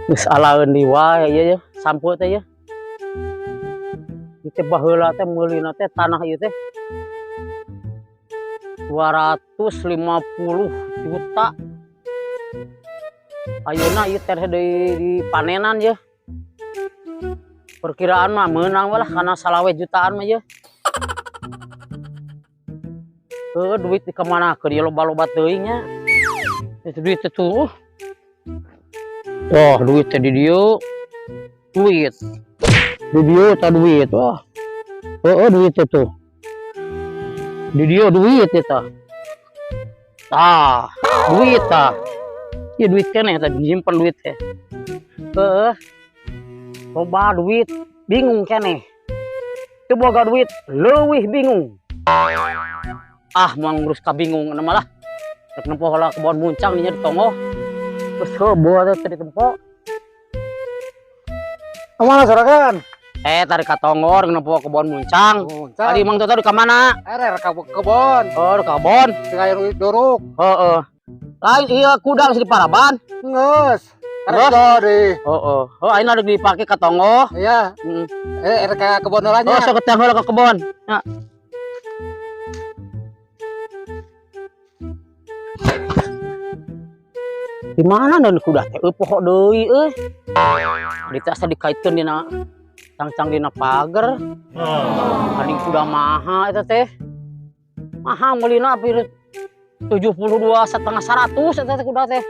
Geus alaeun di wae ieu sampo teh ya. Ieu teh baheula teh meulina teh tanah ieu teh 250 juta. Ayeuna ieu teh di panenan ya. Perkiraan mah meunang lah karena salawe jutaan mah ya. Duit di kemana ke dia loba-loba teuing nya. Itu duit itu. Oh, duit teh di dieu. Duit. Di dieu teh duit. Wah. Duit itu. Di dieu duit eta. Tah, duit tah. Ieu duit keneh teh disimpen duit teh. Loba duit, bingung keneh. Teu boga duit, leuwih bingung. Mau ngurus kabingung malah. Rek nempo heula kebon muncang nya di Tongo. Terus heubeul teh ditempo. Kemana Juragan? Tarik ka Tongo rek nempo kebon muncang. Tadi Mang Toto di ka mana? Ka kebon. Oh, di kebon. Air duruk. Heeh. Lain ieu kuda geus di Paraban. Geus. Terus? Tadi. Oh, ayeuna rek dipake ka Tongo. Iya. Ka kebon heula nya. Sok keteng heula ka kebon. Ya. Di mana dan kuda teh eupoh deui euy. Ditasa dikaitkeun dina cangcang dina pager. Kading kuda maha eta teh. Maha meulina hampir 72,5 100 eta teh kuda teh.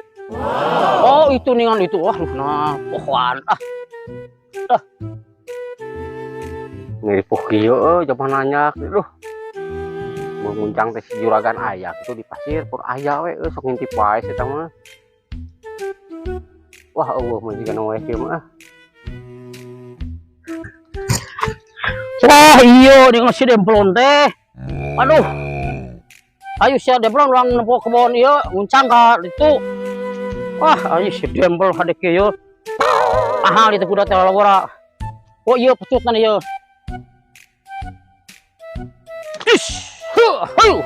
Oh, itu ningan itu. Wah, nah pohoan. Mirip kieu zaman nanya duh. Menguncang teh si Juragan aya itu di pasir pur aya we sok ngintip wae eta mah. Wah, eueuh mah jiga nu we kieu mah. Wah, iya dengan si Demplon teh. Aduh. Ayo si Demplon ulang nempo kebon ieu nguncang ka ditu. Wah, ayo si Demplon hade kieu. Mahal itu kuda teh logora. Oh iya pecutna ieu. Ish. Hayu.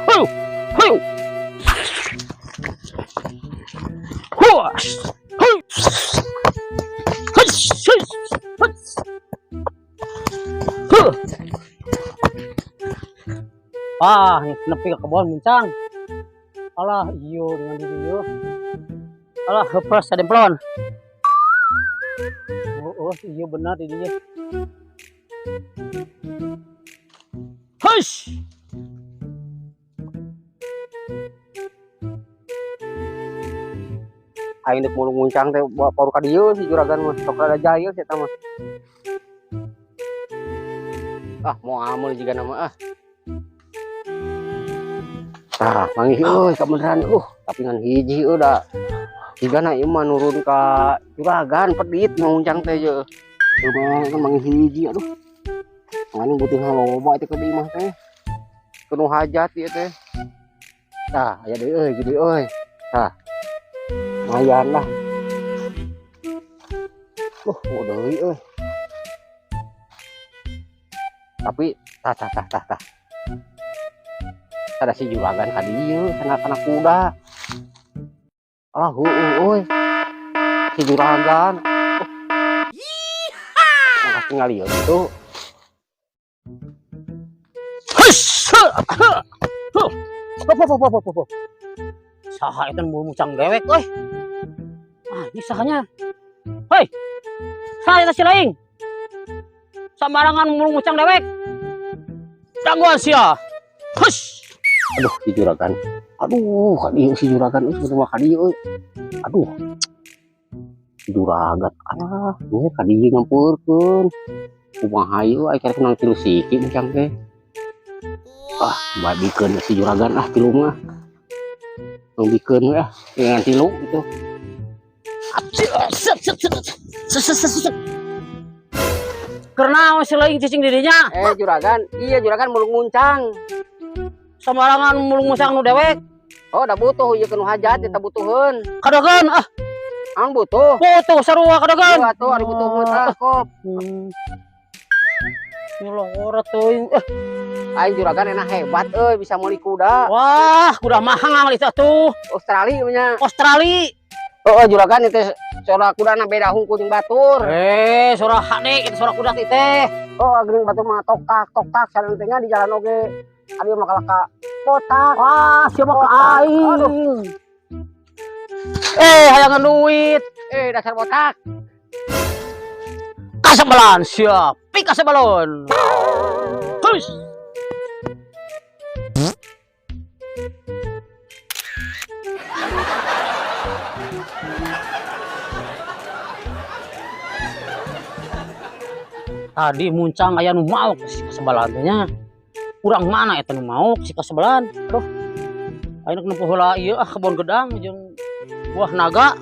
Huas. Nepi ke kebon muncang. Alah, iyo dengan dieu. Alah, heupeus Demplon. Oh, iya benar di dieu. Hush. Aing deuk mulung nguncang teh baru ka dieu si Juragan mah sok rada jahil si eta mah. Mau amul jiga nama manggih euy kabeneran tapi ngan hiji udah jigana ieu mah nurun ka Juragan pedit nguncang teh je. Kan manggih hiji aduh. Mangani butuh loba teh ka dieu mah teh. Penuh hajat ieu teh. Tah, aya deui euy gede euy. Tah. Lumayan lah. Deui euy. Tapi tah. Ada si Juragan ka dieu kana kuda. Alah euy. Si Juragan. Makasih ngalieu itu. Saha eta nu muncang dewek euy. Ini sahanya. Hei. Saha eta si laing? Sambarangan mulung muncang dewek. Jagoan sia. Hush. Aduh, si Juragan. Aduh, ka dieu si Juragan sebenarnya ka dieu euy. Aduh. Si Juragan ieu ka dieu nyampurkeun. Kumaha ieu aya karek nang tilu siki muncang teh. Babikeun si Juragan tilu mah. Ngebikeun we dengan tilu gitu. Karena masih lagi cicing dirinya. Juragan, iya Juragan mulung nguncang. Sembarangan mulung muncang nu dewek. Oh, da butuh ieu nu hajat eta butuheun. Kadogan Ang butuh. Butuh sarua kadogan. Atuh ari butuh mah kop. Nyolong ora teuing. Aing Juragan enak hebat euy bisa meuli kuda. Wah, kuda mahal itu tuh. Australia nya. Australia. Juragan itu suara kuda na beda hungkul jeung batur. Suara hade itu suara kuda teh. Oh, geuning batur mah tok-tak sareng teh nya di jalan oge. Abi mah kalaka kotak. Wah, siapa ke aing? Hayangan duit. Dasar botak. Kasebelan siap. Pika sebelon. Hush. Tadi muncang aya nu maok si kasebelan teh nya. Urang mana eta nu maok si kasebelan? Aduh. Ayeuna nempuh heula ieu kebon gedang jeung buah naga.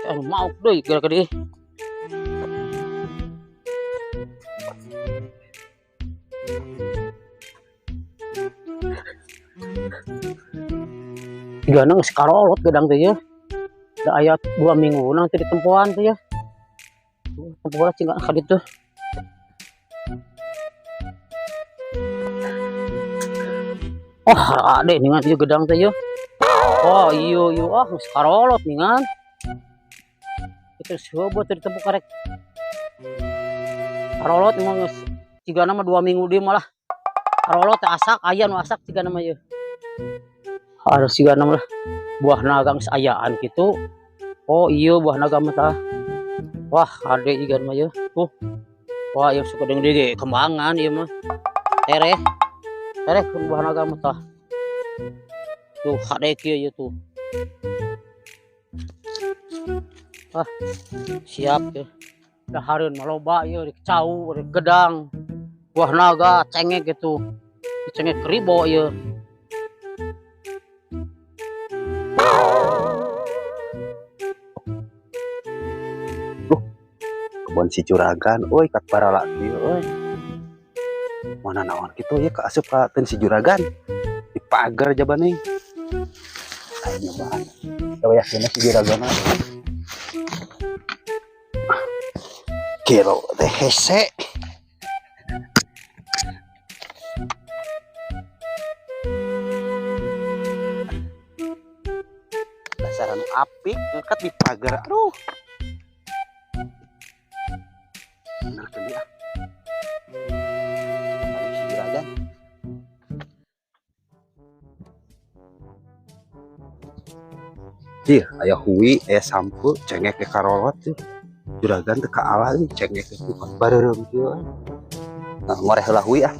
Anu maok deui kira-kira. Digana geus karolot gedang teh ya. Da aya 2 minggu nanti ditempuhan teh ya. Tempuhan cingak ka ditu. Oh, ade ningan ieu gedang teh ya. Oh, iyo geus karolot ningan. Itu coba teh ditempuh karek. Karolot emang geus cigana mah 2 minggu deui malah. Karolot teh asak aya nu asak cigana mah ieu. Harus juga nama buah naga ayaan gitu. Oh iya buah naga mata. Wah ada ikan mah ya. Wah yang suka dengan dia kembangan iya mah. Tereh buah naga mata. Tuh ada kia ya tuh. Siap ya. Dah hareun maloba ya dicau gedang. Buah naga cengek gitu. Cengek keribo ya. Kebon si juragan, oi kat para laki, oi. Mana naon gitu ya keasup ka ten si juragan. Di pagar aja bani. Ayo nyobaan. Coba yakin si juragan. Kiro teh hese. Dasaran apik ngekat di pagar. Aduh. Bener kan dia. Si juragan. Iya, aya hui, aya sampu, cengek ke karolot tuh. Juragan teh kaala nih, cengek ke tukang bareureum kieu. Nah, ngoreh heula hui ah.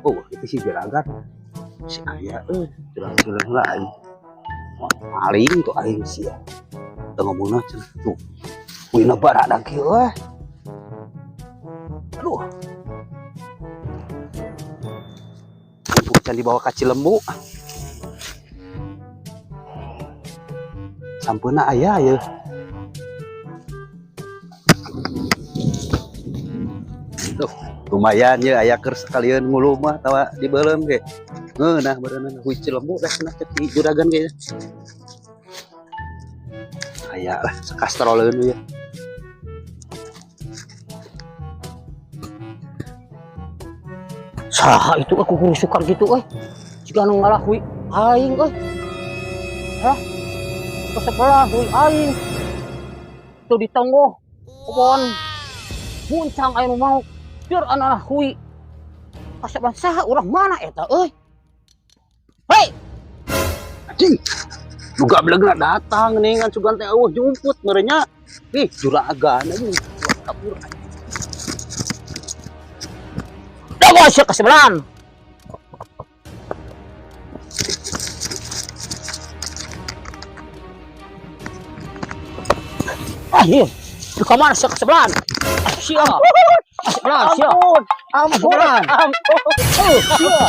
Oh, itu si juragan. Si aya juragan heula aing. Paling tuh aing sia. Teu ngomongna cenah tuh. Wina baradak kieu weh. Aduh. Bukan dibawa ka Cilembu. Sampeuna aya ya. Tuh, lumayan ya aya keur sekalian ngulu mah tawa dibeuleum ge. Nah berenang hui Cilembu dah cenah cek di juragan ge. Aya lah sakastrolleun ya. Saha itu aku kurusukan gitu jika anu ngalahui aing hah kesebelah hui aing tuh di tenggoh kebon muncang aing mau biar anak hui kasebelah saha urang mana eta hei Anjing juga belegna datang nih kan sugan teh eueuh jumput merenya ih juragan anjing kabur dago sia kasebelan iya di kamar sia kasebelan sia kasebelan sia Ampun. sia